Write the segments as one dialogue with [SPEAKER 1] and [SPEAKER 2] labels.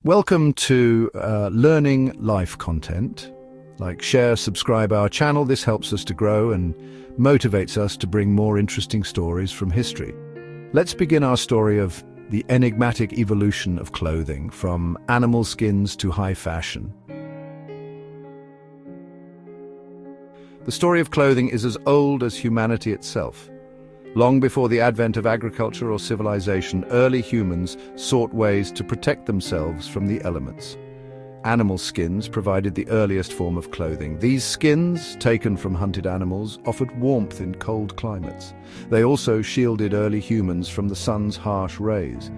[SPEAKER 1] Welcome to Learning Life content. Like, share, subscribe our channel. This helps us to grow and motivates us to bring more interesting stories from history. Let's begin our story of the enigmatic evolution of clothing, from animal skins to high fashion. The story of clothing is as old as humanity itself. Long before the advent of agriculture or civilization, early humans sought ways to protect themselves from the elements. Animal skins provided the earliest form of clothing. These skins, taken from hunted animals, offered warmth in cold climates. They also shielded early humans from the sun's harsh rays.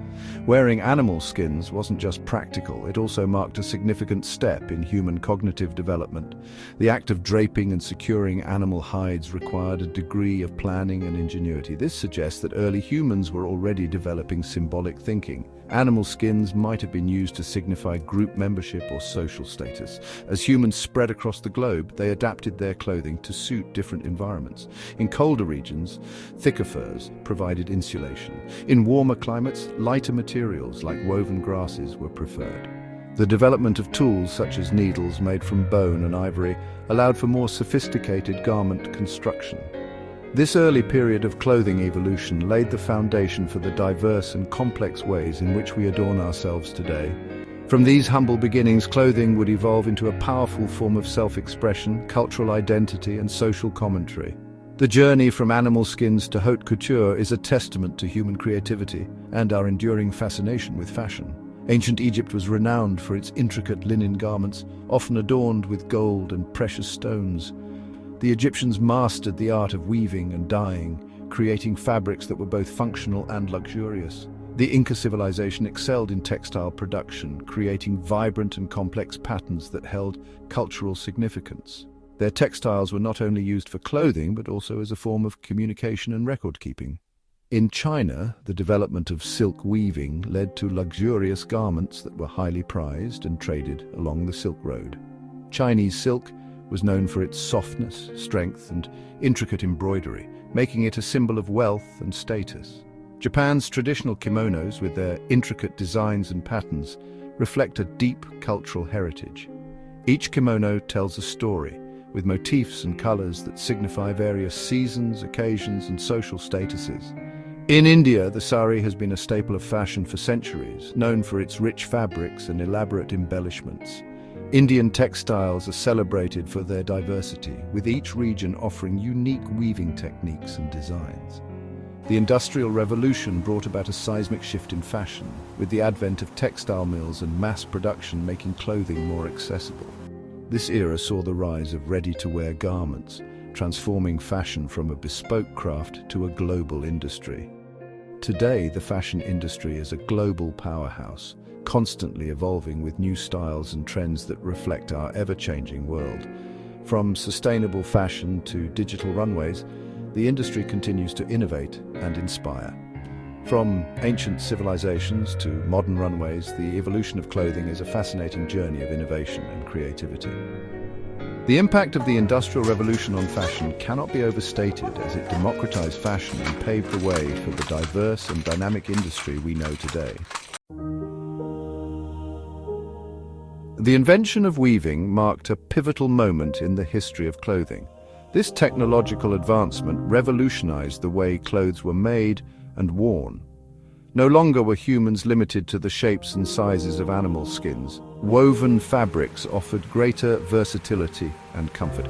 [SPEAKER 1] Wearing animal skins wasn't just practical, it also marked a significant step in human cognitive development. The act of draping and securing animal hides required a degree of planning and ingenuity. This suggests that early humans were already developing symbolic thinking. Animal skins might have been used to signify group membership or social status. As humans spread across the globe, they adapted their clothing to suit different environments. In colder regions, thicker furs provided insulation. In warmer climates, lighter materials like woven grasses were preferred. The development of tools such as needles made from bone and ivory allowed for more sophisticated garment construction. This early period of clothing evolution laid the foundation for the diverse and complex ways in which we adorn ourselves today. From these humble beginnings, clothing would evolve into a powerful form of self-expression, cultural identity, and social commentary. The journey from animal skins to haute couture is a testament to human creativity and our enduring fascination with fashion. Ancient Egypt was renowned for its intricate linen garments, often adorned with gold and precious stones. The Egyptians mastered the art of weaving and dyeing, creating fabrics that were both functional and luxurious. The Inca civilization excelled in textile production, creating vibrant and complex patterns that held cultural significance. Their textiles were not only used for clothing, but also as a form of communication and record-keeping. In China, the development of silk weaving led to luxurious garments that were highly prized and traded along the Silk Road. Chinese silk was known for its softness, strength, and intricate embroidery, making it a symbol of wealth and status. Japan's traditional kimonos, with their intricate designs and patterns, reflect a deep cultural heritage. Each kimono tells a story, with motifs and colors that signify various seasons, occasions, and social statuses. In India, the sari has been a staple of fashion for centuries, known for its rich fabrics and elaborate embellishments. Indian textiles are celebrated for their diversity, with each region offering unique weaving techniques and designs. The Industrial Revolution brought about a seismic shift in fashion, with the advent of textile mills and mass production making clothing more accessible. This era saw the rise of ready-to-wear garments, transforming fashion from a bespoke craft to a global industry. Today, the fashion industry is a global powerhouse, constantly evolving with new styles and trends that reflect our ever-changing world. From sustainable fashion to digital runways, the industry continues to innovate and inspire. From ancient civilizations to modern runways, the evolution of clothing is a fascinating journey of innovation and creativity. The impact of the Industrial Revolution on fashion cannot be overstated, as it democratized fashion and paved the way for the diverse and dynamic industry we know today. The invention of weaving marked a pivotal moment in the history of clothing. This technological advancement revolutionized the way clothes were made and worn. No longer were humans limited to the shapes and sizes of animal skins. Woven fabrics offered greater versatility and comfort.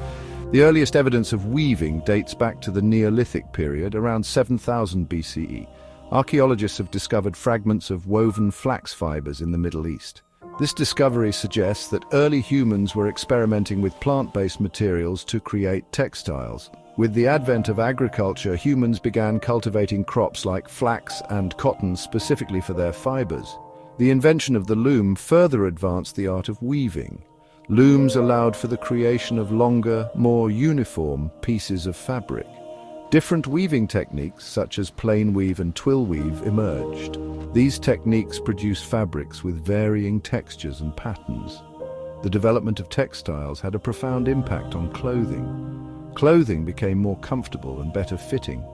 [SPEAKER 1] The earliest evidence of weaving dates back to the Neolithic period, around 7000 BCE. Archaeologists have discovered fragments of woven flax fibers in the Middle East. This discovery suggests that early humans were experimenting with plant-based materials to create textiles. With the advent of agriculture, humans began cultivating crops like flax and cotton specifically for their fibers. The invention of the loom further advanced the art of weaving. Looms allowed for the creation of longer, more uniform pieces of fabric. Different weaving techniques, such as plain weave and twill weave, emerged. These techniques produced fabrics with varying textures and patterns. The development of textiles had a profound impact on clothing. Clothing became more comfortable and better fitting.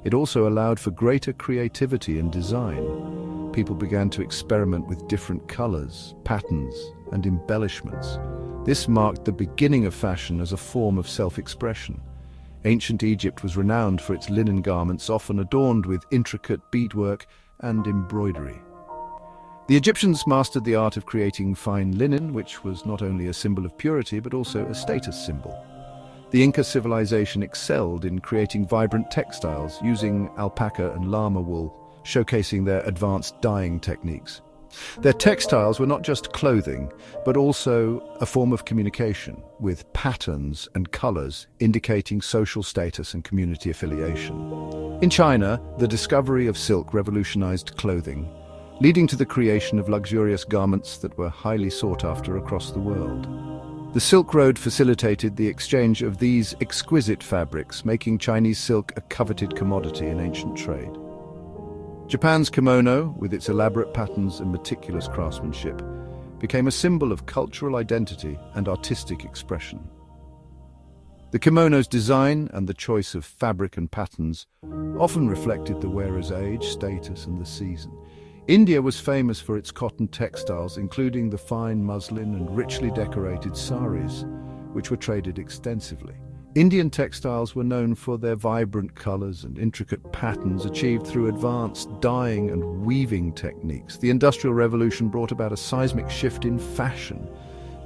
[SPEAKER 1] It also allowed for greater creativity and design. people began to experiment with different colors, patterns, and embellishments. This marked the beginning of fashion as a form of self-expression. Ancient Egypt was renowned for its linen garments, often adorned with intricate beadwork and embroidery. The Egyptians mastered the art of creating fine linen, which was not only a symbol of purity but also a status symbol. The Inca civilization excelled in creating vibrant textiles using alpaca and llama wool, showcasing their advanced dyeing techniques. Their textiles were not just clothing, but also a form of communication, with patterns and colors indicating social status and community affiliation. In China, the discovery of silk revolutionized clothing, leading to the creation of luxurious garments that were highly sought after across the world. The Silk Road facilitated the exchange of these exquisite fabrics, making Chinese silk a coveted commodity in ancient trade. Japan's kimono, with its elaborate patterns and meticulous craftsmanship, became a symbol of cultural identity and artistic expression. The kimono's design and the choice of fabric and patterns often reflected the wearer's age, status, and the season. India was famous for its cotton textiles, including the fine muslin and richly decorated saris, which were traded extensively. Indian textiles were known for their vibrant colors and intricate patterns achieved through advanced dyeing and weaving techniques. The Industrial Revolution brought about a seismic shift in fashion,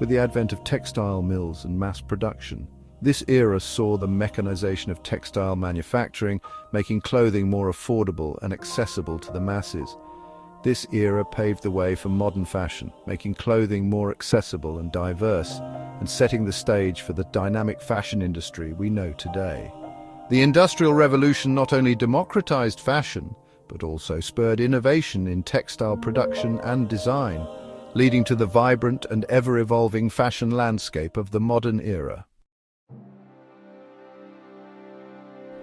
[SPEAKER 1] with the advent of textile mills and mass production. This era saw the mechanization of textile manufacturing, making clothing more affordable and accessible to the masses. This era paved the way for modern fashion, making clothing more accessible and diverse, and setting the stage for the dynamic fashion industry we know today. The Industrial Revolution not only democratized fashion, but also spurred innovation in textile production and design, leading to the vibrant and ever-evolving fashion landscape of the modern era.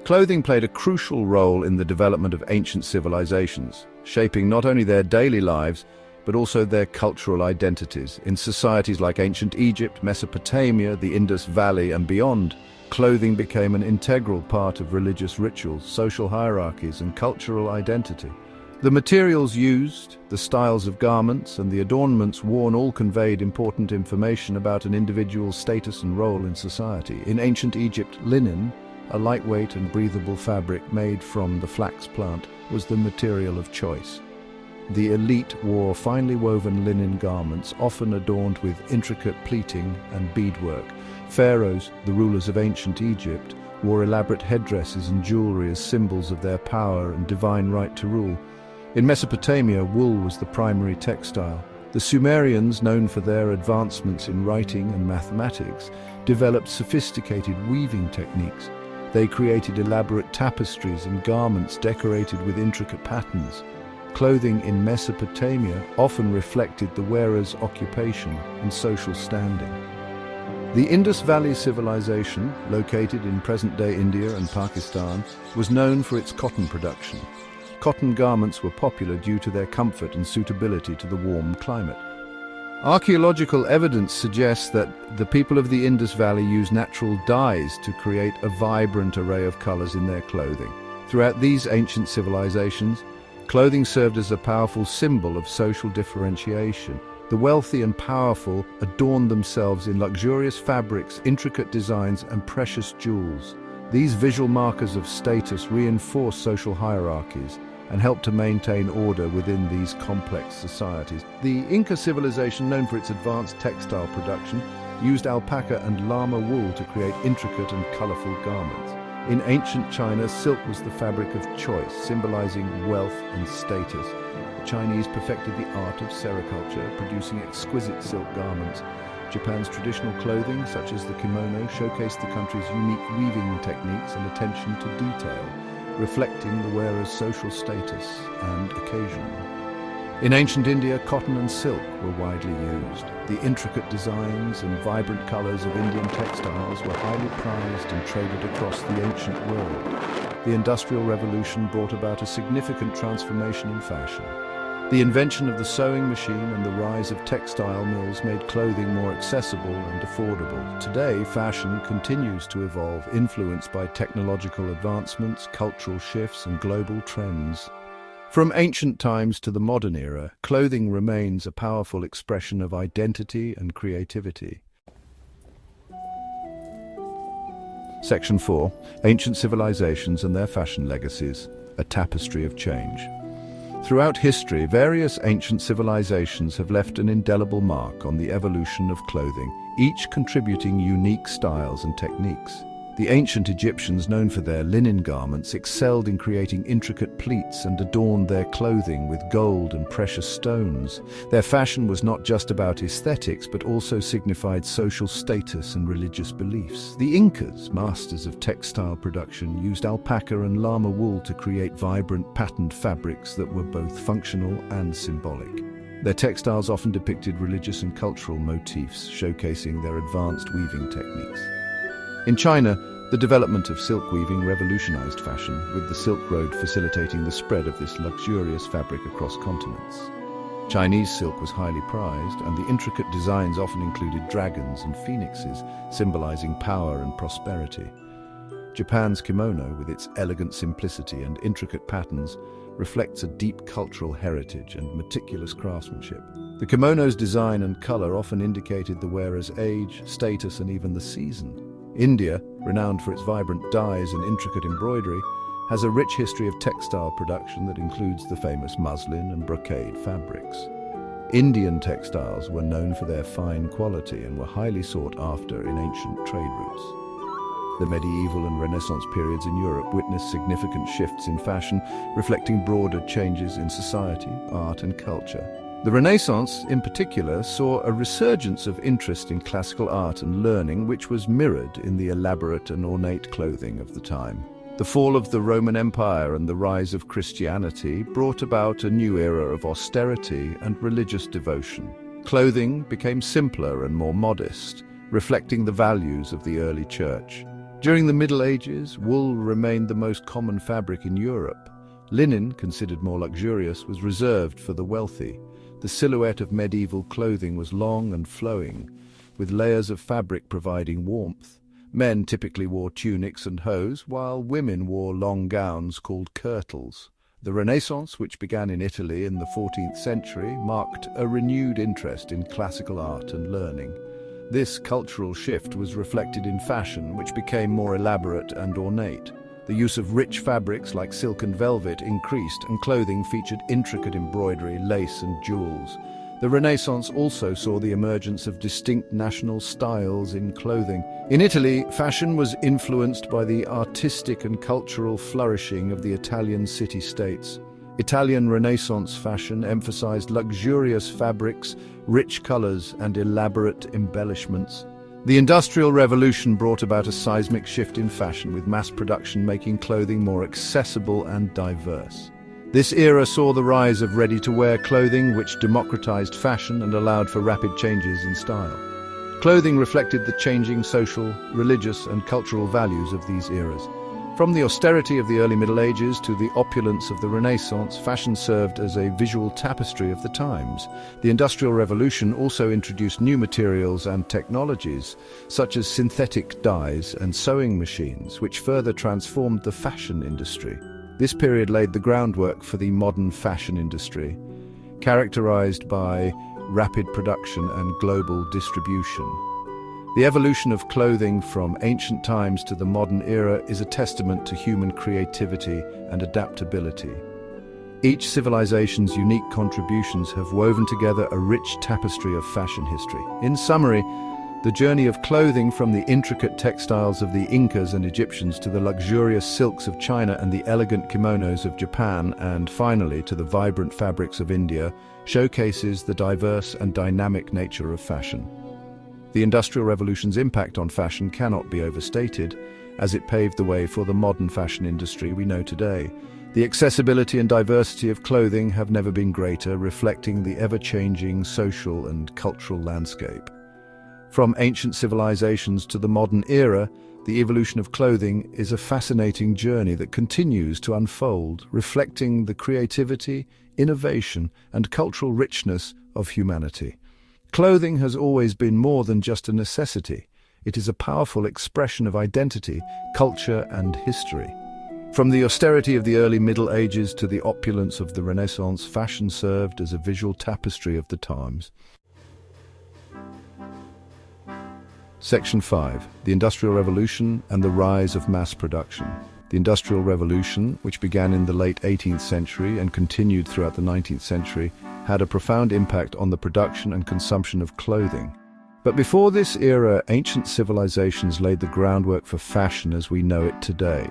[SPEAKER 1] Clothing played a crucial role in the development of ancient civilizations, shaping not only their daily lives, but also their cultural identities. In societies like ancient Egypt, Mesopotamia, the Indus Valley, and beyond, clothing became an integral part of religious rituals, social hierarchies, and cultural identity. The materials used, the styles of garments, and the adornments worn all conveyed important information about an individual's status and role in society. In ancient Egypt, linen, a lightweight and breathable fabric made from the flax plant, was the material of choice. The elite wore finely woven linen garments, often adorned with intricate pleating and beadwork. Pharaohs, the rulers of ancient Egypt, wore elaborate headdresses and jewelry as symbols of their power and divine right to rule. In Mesopotamia, wool was the primary textile. The Sumerians, known for their advancements in writing and mathematics, developed sophisticated weaving techniques. They created elaborate tapestries and garments decorated with intricate patterns. Clothing in Mesopotamia often reflected the wearer's occupation and social standing. The Indus Valley civilization, located in present-day India and Pakistan, was known for its cotton production. Cotton garments were popular due to their comfort and suitability to the warm climate. Archaeological evidence suggests that the people of the Indus Valley used natural dyes to create a vibrant array of colors in their clothing. Throughout these ancient civilizations, clothing served as a powerful symbol of social differentiation. The wealthy and powerful adorned themselves in luxurious fabrics, intricate designs, and precious jewels. These visual markers of status reinforced social hierarchies and helped to maintain order within these complex societies. The Inca civilization, known for its advanced textile production, used alpaca and llama wool to create intricate and colorful garments. In ancient China, silk was the fabric of choice, symbolizing wealth and status. The Chinese perfected the art of sericulture, producing exquisite silk garments. Japan's traditional clothing, such as the kimono, showcased the country's unique weaving techniques and attention to detail, reflecting the wearer's social status and occasion. In ancient India, cotton and silk were widely used. The intricate designs and vibrant colors of Indian textiles were highly prized and traded across the ancient world. The Industrial Revolution brought about a significant transformation in fashion. The invention of the sewing machine and the rise of textile mills made clothing more accessible and affordable. Today, fashion continues to evolve, influenced by technological advancements, cultural shifts, and global trends. From ancient times to the modern era, clothing remains a powerful expression of identity and creativity. Section 4. Ancient civilizations and their fashion legacies, a tapestry of change. Throughout history, various ancient civilizations have left an indelible mark on the evolution of clothing, each contributing unique styles and techniques. The ancient Egyptians, known for their linen garments, excelled in creating intricate pleats and adorned their clothing with gold and precious stones. Their fashion was not just about aesthetics, but also signified social status and religious beliefs. The Incas, masters of textile production, used alpaca and llama wool to create vibrant, patterned fabrics that were both functional and symbolic. Their textiles often depicted religious and cultural motifs, showcasing their advanced weaving techniques. In China, the development of silk weaving revolutionized fashion, with the Silk Road facilitating the spread of this luxurious fabric across continents. Chinese silk was highly prized, and the intricate designs often included dragons and phoenixes, symbolizing power and prosperity. Japan's kimono, with its elegant simplicity and intricate patterns, reflects a deep cultural heritage and meticulous craftsmanship. The kimono's design and color often indicated the wearer's age, status, and even the season. India, renowned for its vibrant dyes and intricate embroidery, has a rich history of textile production that includes the famous muslin and brocade fabrics. Indian textiles were known for their fine quality and were highly sought after in ancient trade routes. The medieval and Renaissance periods in Europe witnessed significant shifts in fashion, reflecting broader changes in society, art, and culture. The Renaissance, in particular, saw a resurgence of interest in classical art and learning, which was mirrored in the elaborate and ornate clothing of the time. The fall of the Roman Empire and the rise of Christianity brought about a new era of austerity and religious devotion. Clothing became simpler and more modest, reflecting the values of the early church. During the Middle Ages, wool remained the most common fabric in Europe. Linen, considered more luxurious, was reserved for the wealthy. The silhouette of medieval clothing was long and flowing, with layers of fabric providing warmth. Men typically wore tunics and hose, while women wore long gowns called kirtles. The Renaissance, which began in Italy in the 14th century, marked a renewed interest in classical art and learning. This cultural shift was reflected in fashion, which became more elaborate and ornate. The use of rich fabrics like silk and velvet increased, and clothing featured intricate embroidery, lace, and jewels. The Renaissance also saw the emergence of distinct national styles in clothing. In Italy, fashion was influenced by the artistic and cultural flourishing of the Italian city-states. Italian Renaissance fashion emphasized luxurious fabrics, rich colors, and elaborate embellishments. The Industrial Revolution brought about a seismic shift in fashion, with mass production making clothing more accessible and diverse. This era saw the rise of ready-to-wear clothing, which democratized fashion and allowed for rapid changes in style. Clothing reflected the changing social, religious, and cultural values of these eras. From the austerity of the early Middle Ages to the opulence of the Renaissance, fashion served as a visual tapestry of the times. The Industrial Revolution also introduced new materials and technologies, such as synthetic dyes and sewing machines, which further transformed the fashion industry. This period laid the groundwork for the modern fashion industry, characterized by rapid production and global distribution. The evolution of clothing from ancient times to the modern era is a testament to human creativity and adaptability. Each civilization's unique contributions have woven together a rich tapestry of fashion history. In summary, the journey of clothing, from the intricate textiles of the Incas and Egyptians to the luxurious silks of China and the elegant kimonos of Japan, and finally to the vibrant fabrics of India, showcases the diverse and dynamic nature of fashion. The Industrial Revolution's impact on fashion cannot be overstated, as it paved the way for the modern fashion industry we know today. The accessibility and diversity of clothing have never been greater, reflecting the ever-changing social and cultural landscape. From ancient civilizations to the modern era, the evolution of clothing is a fascinating journey that continues to unfold, reflecting the creativity, innovation, and cultural richness of humanity. Clothing has always been more than just a necessity. It is a powerful expression of identity, culture, and history. From the austerity of the early Middle Ages to the opulence of the Renaissance, fashion served as a visual tapestry of the times. Section 5. The Industrial Revolution and the Rise of Mass Production. The Industrial Revolution, which began in the late 18th century and continued throughout the 19th century, had a profound impact on the production and consumption of clothing. But before this era, ancient civilizations laid the groundwork for fashion as we know it today.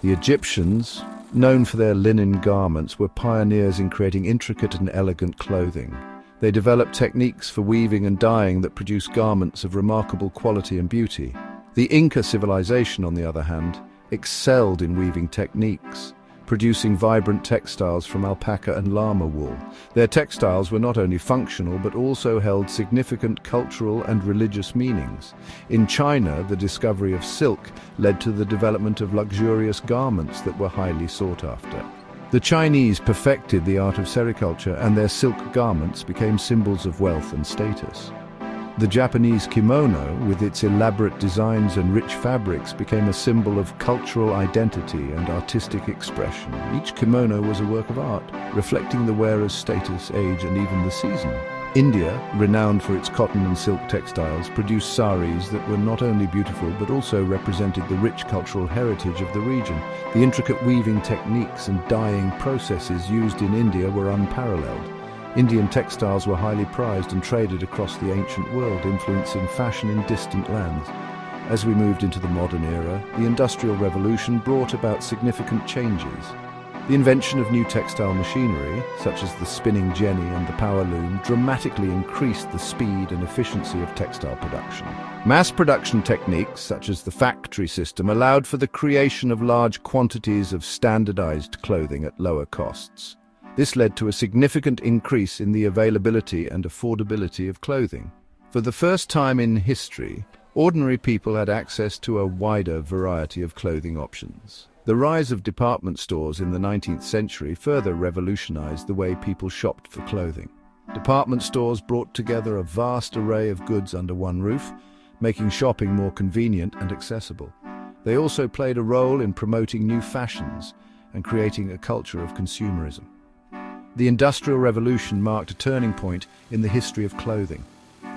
[SPEAKER 1] The Egyptians, known for their linen garments, were pioneers in creating intricate and elegant clothing. They developed techniques for weaving and dyeing that produced garments of remarkable quality and beauty. The Inca civilization, on the other hand, excelled in weaving techniques, producing vibrant textiles from alpaca and llama wool. Their textiles were not only functional but also held significant cultural and religious meanings. In China, the discovery of silk led to the development of luxurious garments that were highly sought after. The Chinese perfected the art of sericulture, and their silk garments became symbols of wealth and status. The Japanese kimono, with its elaborate designs and rich fabrics, became a symbol of cultural identity and artistic expression. Each kimono was a work of art, reflecting the wearer's status, age, and even the season. India, renowned for its cotton and silk textiles, produced saris that were not only beautiful but also represented the rich cultural heritage of the region. The intricate weaving techniques and dyeing processes used in India were unparalleled. Indian textiles were highly prized and traded across the ancient world, influencing fashion in distant lands. As we moved into the modern era, the Industrial Revolution brought about significant changes. The invention of new textile machinery, such as the spinning jenny and the power loom, dramatically increased the speed and efficiency of textile production. Mass production techniques, such as the factory system, allowed for the creation of large quantities of standardized clothing at lower costs. This led to a significant increase in the availability and affordability of clothing. For the first time in history, ordinary people had access to a wider variety of clothing options. The rise of department stores in the 19th century further revolutionized the way people shopped for clothing. Department stores brought together a vast array of goods under one roof, making shopping more convenient and accessible. They also played a role in promoting new fashions and creating a culture of consumerism. The Industrial Revolution marked a turning point in the history of clothing.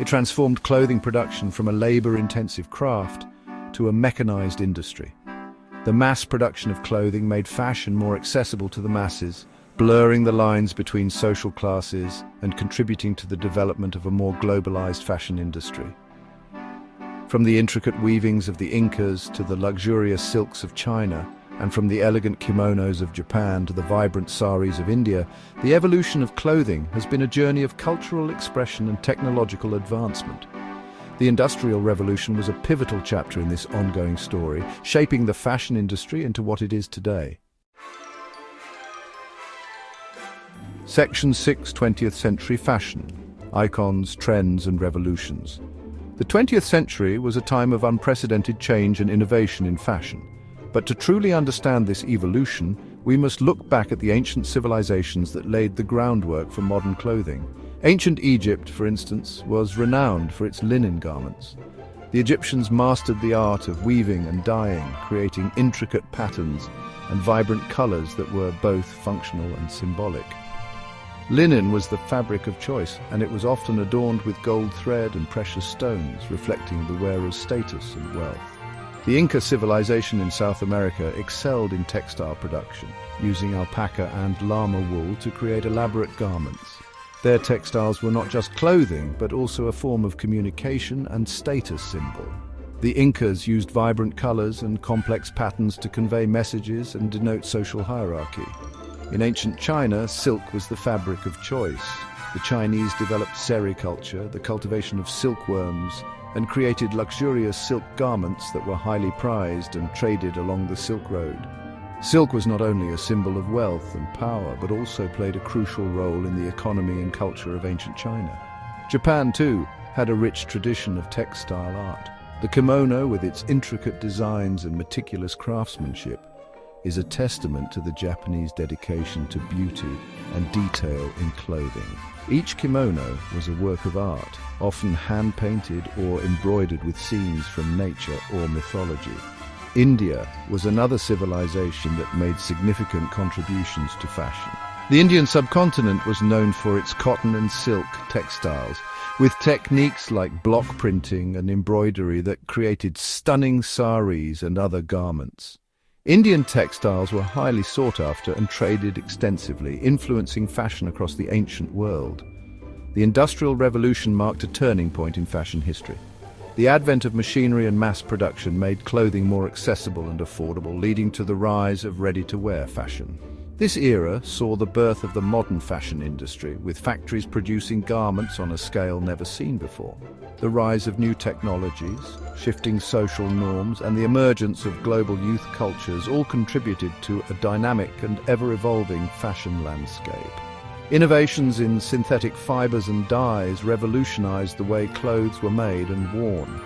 [SPEAKER 1] It transformed clothing production from a labor-intensive craft to a mechanized industry. The mass production of clothing made fashion more accessible to the masses, blurring the lines between social classes and contributing to the development of a more globalized fashion industry. From the intricate weavings of the Incas to the luxurious silks of China, and from the elegant kimonos of Japan to the vibrant saris of India, the evolution of clothing has been a journey of cultural expression and technological advancement. The Industrial Revolution was a pivotal chapter in this ongoing story, shaping the fashion industry into what it is today. Section 6. 20th Century Fashion. Icons, Trends and Revolutions. The 20th century was a time of unprecedented change and innovation in fashion. But to truly understand this evolution, we must look back at the ancient civilizations that laid the groundwork for modern clothing. Ancient Egypt, for instance, was renowned for its linen garments. The Egyptians mastered the art of weaving and dyeing, creating intricate patterns and vibrant colors that were both functional and symbolic. Linen was the fabric of choice, and it was often adorned with gold thread and precious stones, reflecting the wearer's status and wealth. The Inca civilization in South America excelled in textile production, using alpaca and llama wool to create elaborate garments. Their textiles were not just clothing, but also a form of communication and status symbol. The Incas used vibrant colors and complex patterns to convey messages and denote social hierarchy. In ancient China, silk was the fabric of choice. The Chinese developed sericulture, the cultivation of silkworms, and created luxurious silk garments that were highly prized and traded along the Silk Road. Silk was not only a symbol of wealth and power, but also played a crucial role in the economy and culture of ancient China. Japan, too, had a rich tradition of textile art. The kimono, with its intricate designs and meticulous craftsmanship, is a testament to the Japanese dedication to beauty and detail in clothing. Each kimono was a work of art, often hand-painted or embroidered with scenes from nature or mythology. India was another civilization that made significant contributions to fashion. The Indian subcontinent was known for its cotton and silk textiles, with techniques like block printing and embroidery that created stunning saris and other garments. Indian textiles were highly sought after and traded extensively, influencing fashion across the ancient world. The Industrial Revolution marked a turning point in fashion history. The advent of machinery and mass production made clothing more accessible and affordable, leading to the rise of ready-to-wear fashion. This era saw the birth of the modern fashion industry, with factories producing garments on a scale never seen before. The rise of new technologies, shifting social norms, and the emergence of global youth cultures all contributed to a dynamic and ever-evolving fashion landscape. Innovations in synthetic fibers and dyes revolutionized the way clothes were made and worn.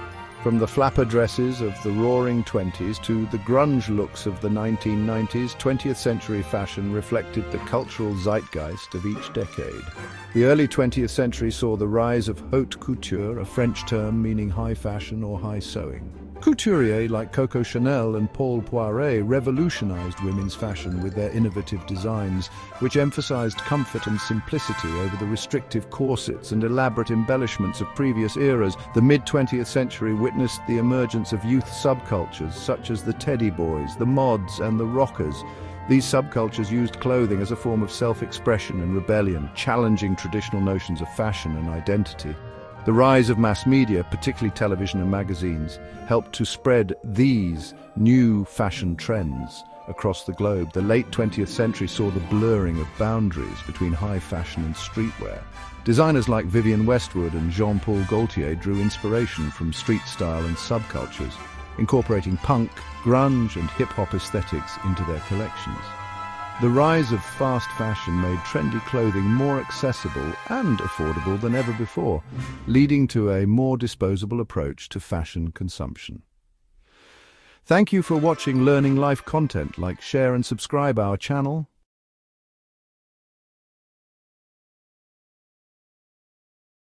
[SPEAKER 1] From the flapper dresses of the Roaring '20s to the grunge looks of the 1990s, 20th century fashion reflected the cultural zeitgeist of each decade. The early 20th century saw the rise of haute couture, a French term meaning high fashion or high sewing. Couturiers like Coco Chanel and Paul Poiret revolutionized women's fashion with their innovative designs, which emphasized comfort and simplicity over the restrictive corsets and elaborate embellishments of previous eras. The mid-20th century witnessed the emergence of youth subcultures such as the teddy boys, the mods, and the rockers. These subcultures used clothing as a form of self-expression and rebellion, challenging traditional notions of fashion and identity. The rise of mass media, particularly television and magazines, helped to spread these new fashion trends across the globe. The late 20th century saw the blurring of boundaries between high fashion and streetwear. Designers like Vivienne Westwood and Jean-Paul Gaultier drew inspiration from street style and subcultures, incorporating punk, grunge, and hip-hop aesthetics into their collections. The rise of fast fashion made trendy clothing more accessible and affordable than ever before, leading to a more disposable approach to fashion consumption. Thank you for watching Learning Life content. Like, share and subscribe our channel.